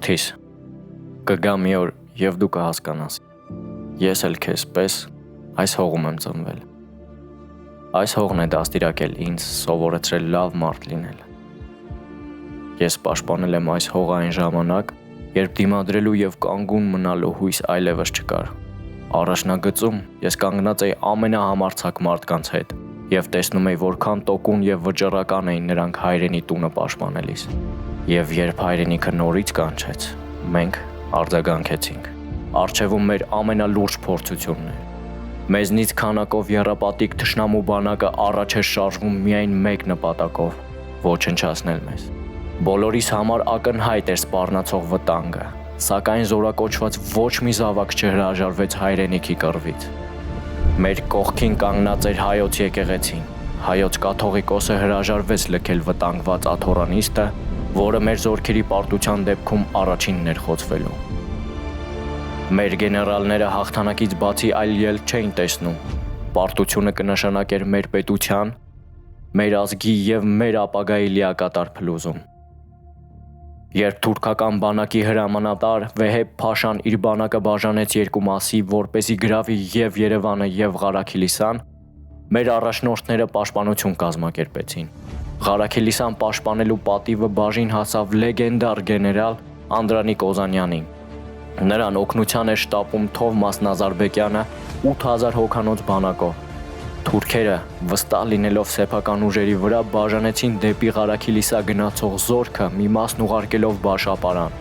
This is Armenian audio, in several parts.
Որդիս, կգա մի օր և դու կհասկանաս, ես էլ քեզ պես այս հողում եմ ծնվել, այս հողն է դաստիարակել ինձ սովորեցրել լավ մարդ լինել, ես պաշտպանել եմ այս հողը այն ժամանակ, երբ դիմադրելու և կանգուն մնալու հույս այլևս չկար, առաջնագծում ես կանգնած էի ամենահամարձակ մարդկանց հետ և տեսնում էի որքան տոկուն և վճռական էին նրանք հայրենի տունը պաշտպանելիս, և երբ հայրենիքը նորից կանչեց, մենք արձագանքեցինք, առջևում մեր ամենալուրջ փորձությունն էր, մեզնից քանակով եռապատիկ թշնամու բանակը առաջ էր շարժվում միայն մեկ նպատակով՝ ոչնչացնել մեզ, բոլորիս համար ակնհայտ էր սպառնացող վտանգը, սակայն զորակոչված ոչ մի զավակ չհրաժարվեց հայրենիքի կռվից, մեր կողքին կանգնած էր հայոց եկեղեցին, հայոց կաթողիկոսը հրաժարվեց լքել վտանգված աթոռանիստը, որը մեր զորքերի պարտության դեպքում առաջինն էր խոցվելու։ Մեր գեներալները հաղթանակից բացի այլ ելք չէին տեսնում, պարտությունը կնշանակեր մեր պետության, մեր ազգի և մեր ապագայի լիակատար փլուզում։ Երբ թուրքական բանակի հրամանատար Վեհեբ Փաշան իր բանակը բաժանեց երկու մասի, որպեսզի գրավի և Երևանը և Ղարաքիլիսան, մեր առաջնորդները պաշտպանություն կազմակերպեցին։ Ղարաքիլիսան պաշտպանելու պատիվը բաժին հասավ լեգենդար գեներալ Անդրանիկ Օզանյանին։ Նրան օգնության էր շտապում Թովմաս Նազարբեկյանը 8000 հոգանոց բանակով։ Թուրքերը, վստահ լինելով սեփական ուժերի վրա, բաժանեցին դեպի Ղարաքիլիսա գնացող զորքը մի մասն ուղարկելով Բաշապարան։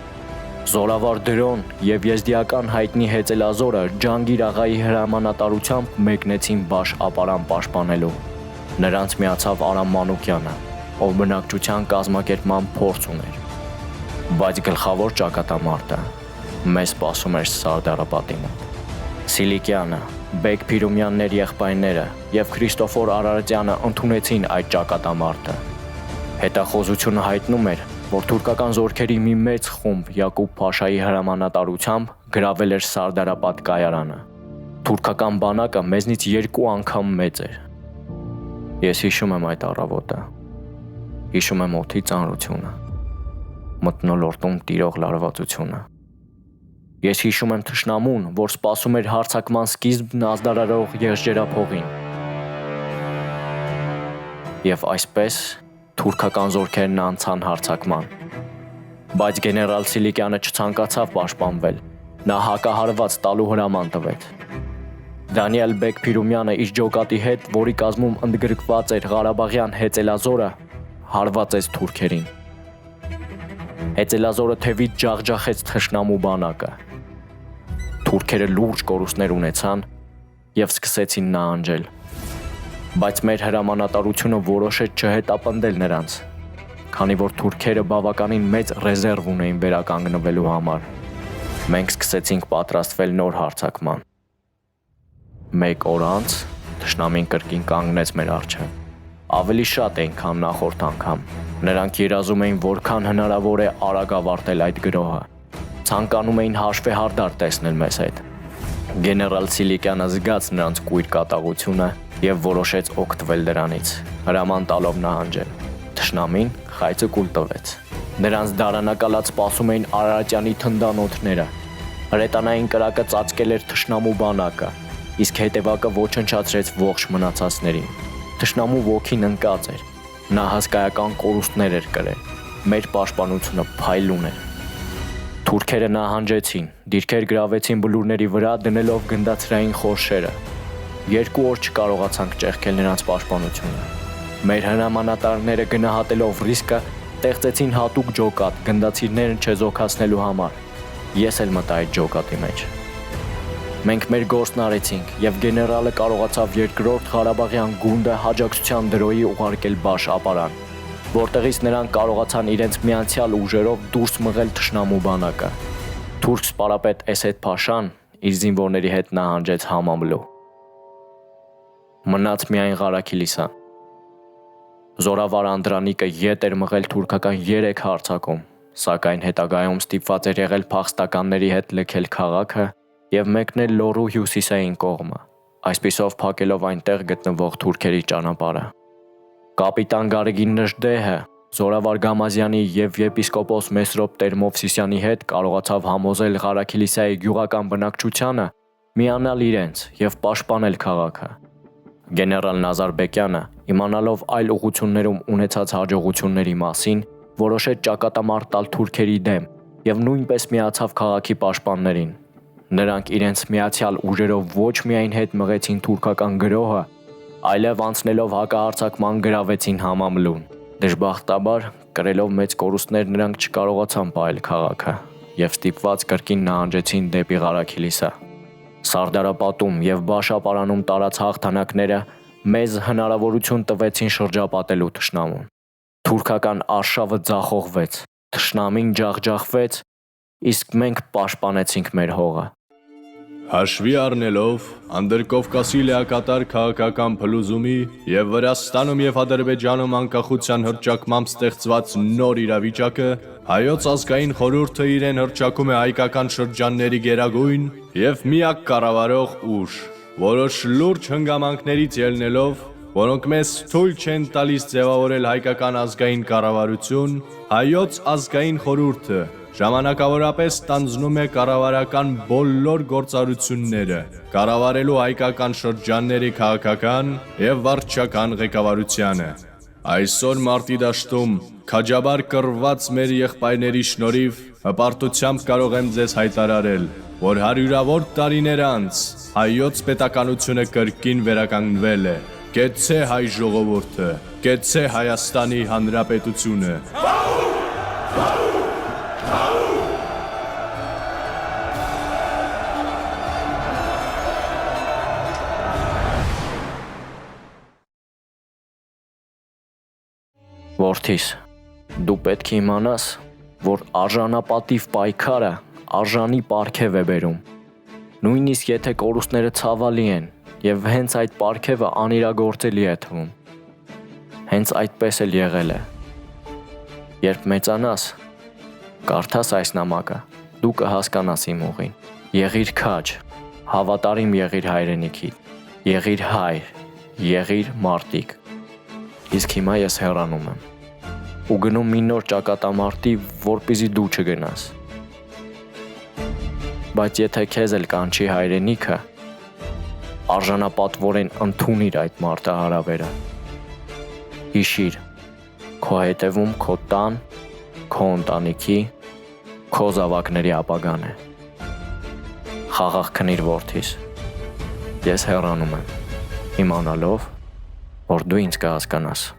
Զորավար Դրոն և եզդիական հայտնի հեծելազորը Ջանգիր աղայի հրամանատարությամբ մեկնեցին Բաշ-ապարան պաշտպանելու։ Նրանց միացավ Արամ Մանուկյանը, ով բնակչության կազմակերպման փորձ ուներ։ Բայց գլխավոր ճակատամարտը մեզ սպասում էր Սարդարապատի մոտ։ Սիլիկյանը, Բեկ Փիրումյաններ եղբայրները և Քրիստոֆոր Արարատյանը ընդունեցին այդ ճակատամարտը։ Հետախուզությունը հայտնում էր, որ թուրքական զորքերի մի մեծ խումբ Յակուբ Փաշայի հրամանատարությամբ գրավել էր Սարդարապատ կայարանը։ Թուրքական բանակը մեզնից 2 անգամ մեծ էր։ Ես հիշում եմ այդ առավոտը։ Հիշում եմ օդի ծանրությունը, մթնոլորտում տիրող լարվածությունը։ Ես հիշում եմ թշնամուն, որ սպասում էր հարձակման սկիզբն ազդարարող եղջերափողին։ Եվ այսպես թուրքական զորքերն անցան հարձակման։ Բայց գեներալ Սիլիկյանը չցանկացավ պաշտպանվել, նա հակահարված տալու հրաման տվեց։ Դանիել Բեկ Փիրումյանը իր ջոկատի հետ, որի կազմում ընդգրկված էր Ղարաբաղյան հեծելազորը, հարվածեց թուրքերին։ Հեծելազորը թևից ջախջախեց թշնամու բանակը։ Թուրքերը լուրջ կորուստներ ունեցան և սկսեցին նահանջել։ Բայց մեր հրամանատարությունը որոշեց չհետապնդել նրանց, քանի որ թուրքերը բավականին մեծ ռեզերվ ունեին վերականգնվելու համար։ Մենք սկսեցինք պատրաստվել նոր հարձակման։ 1 օր անց թշնամին կրկին կանգնեց մեր առջև։ Ավելի շատ էին, քան նախորդ անգամ։ Նրանք երազում էին որքան հնարավոր է արագ ավարտել այդ գրոհը։ Ցանկանում էին հաշվեհարդար տեսնել մեզ հետ։ Գեներալ Սիլիկյանը զգաց նրանց կույր կատաղությունը և որոշեց օգտվել դրանից, հրաման տալով նահանջել։ Թշնամին խայծը կուլ տվեց։ Նրանց դարանակալած սպասում էին Արարատյանի թնդանոթները։ Հրետանային կրակը ծածկել էր թշնամու բանակը, իսկ հետևակը ոչնչացրեց ողջ մնացածներին։ Թշնամու ոգին ընկած էր։ Նա հսկայական կորուստներ էր կրել։ Մեր պաշտպանությունը փայլուն էր։ Թուրքերը նահանջեցին, դիրքեր գրավեցին բլուրների վրա, դնելով գնդացրային խորշերը։ 2 օր չկարողացանք ճեղքել նրանց պաշտպանությունը։ Մեր հրամանատարները գնահատելով ռիսկը, ստեղծեցին հատուկ ջոկատ գնդացիրները չեզոքացնելու համար։ Ես էլ մտա այդ ջոկատի մեջ։ Մենք մեր գործն արեցինք, և գեներալը կարողացավ 2-րդ Ղարաբաղյան գունդը աջակցության դրոյի ուղարկել Բաշ-ապարան, որտեղից նրանք կարողացան իրենց միացյալ ուժերով դուրս մղել թշնամու բանակը։ Թուրք սպարապետ Էսեդ Փաշան իր զինվորների հետ նահանջեց Համամլու։ Մնաց միայն Ղարաքիլիսան։ Զորավար Անդրանիկը ետ էր մղել թուրքական 3 հարձակում, սակայն հետագայում ստիպված էր եղել փախստականների հետ լքել քաղաքը և մեկնել Լոռու հյուսիսային կողմը, այսպիսով փակելով այնտեղ գտնվող թուրքերի ճանապարհը։ Կապիտան Գարեգին Նժդեհը, Զորավար Գամազյանի եւ եպիսկոպոս Մեսրոպ Տեր-Մովսիսյանի հետ կարողացավ համոզել Ղարաքիլիսայի գյուղական բնակչությանը միանալ իրենց եւ պաշտպանել քաղաքը։ Գեներալ Նազարբեկյանը, իմանալով այլ ուղություններում ունեցած հաջողությունների մասին, որոշեց ճակատամարտ տալ թուրքերի դեմ եւ նույնպես միացավ քաղաքի պաշտպաններին։ Նրանք իրենց միացյալ ուժերով ոչ միայն հետ մղեցին թուրքական գրոհը, այլև անցնելով հակահարձակման գրավեցին Համամլուն։ Դժբախտաբար, կրելով մեծ կորուստներ նրանք չկարողացան պահել քաղաքը եւ ստիպված կրկին նահանջեցին դեպի Ղարաքիլիսա։ Սարդարապատում եւ Բաշապարանում տարած հաղթանակները մեզ հնարավորություն տվեցին շրջապատելու թշնամուն։ Թուրքական արշավը ձախողվեց, թշնամին ջախջախվեց, իսկ մենք պաշտպանեցինք մեր հողը։ Հաշվի առնելով Անդրկովկասի լիակատար քաղաքական փլուզումի եւ Վրաստանում եւ Ադրբեջանում անկախության հռչակմամբ ստեղծված նոր իրավիճակը, Հայոց ազգային խորհուրդը իրեն հռչակում է հայկական շրջանների գերագույն եւ միակ կառավարող ուժ, որոշ լուրջ հանգամանքներից ելնելով, որոնք մեզ թույլ չեն տալիս ձևավորել հայկական ազգային կառավարություն, Հայոց ազգային խորհուրդը ժամանակավորապես ստանձնում է կառավարական բոլոր գործառույթները, կառավարելու հայկական շրջանների քաղաքական եւ վարչական ղեկավարությանը։ Այսօր մարտի դաշտում քաջաբար կռված մեր եղբայրների շնորհիվ հպարտությամբ կարող եմ ձեզ հայտարարել, որ հարյուրավոր տարիներ անց հայոց պետականությունը կրկին վերականգնվել է։ Կեցցե հայ ժողովուրդը, կեցցե Հայաստանի Հանրապետությունը։ Որդիս, դու պետք է իմանաս, որ արժանապատիվ պայքարը արժանի պարգև է բերում։ Նույնիսկ եթե կորուստները ցավալի են եւ հենց այդ պարգևը անիրագործելի է թվում։ Հենց այդպես էլ եղել է։ Երբ մեծանաս, կարդաս այս նամակը, դու կհասկանաս իմ ուղին։ Եղիր քաջ, հավատարիմ եղիր հայրենիքիդ, եղիր հայր, եղիր մարտիկ։ Իսկ հիմա ես հեռանում եմ ու գնում մի նոր ճակատամարտի, որպեսզի դու չգնաս։ Բայց եթե քեզ էլ կանչի հայրենիքը, արժանապատվորեն ընդունիր այդ մարտահրավերը։ Հիշիր, քո հետևում քո տան, քո ընտանիքի, քո զավակների ապագան է։ Խաղաղ քնիր որդիս։ Ես հեռանում եմ, իմանալով, որ դու ինձ կհասկանաս։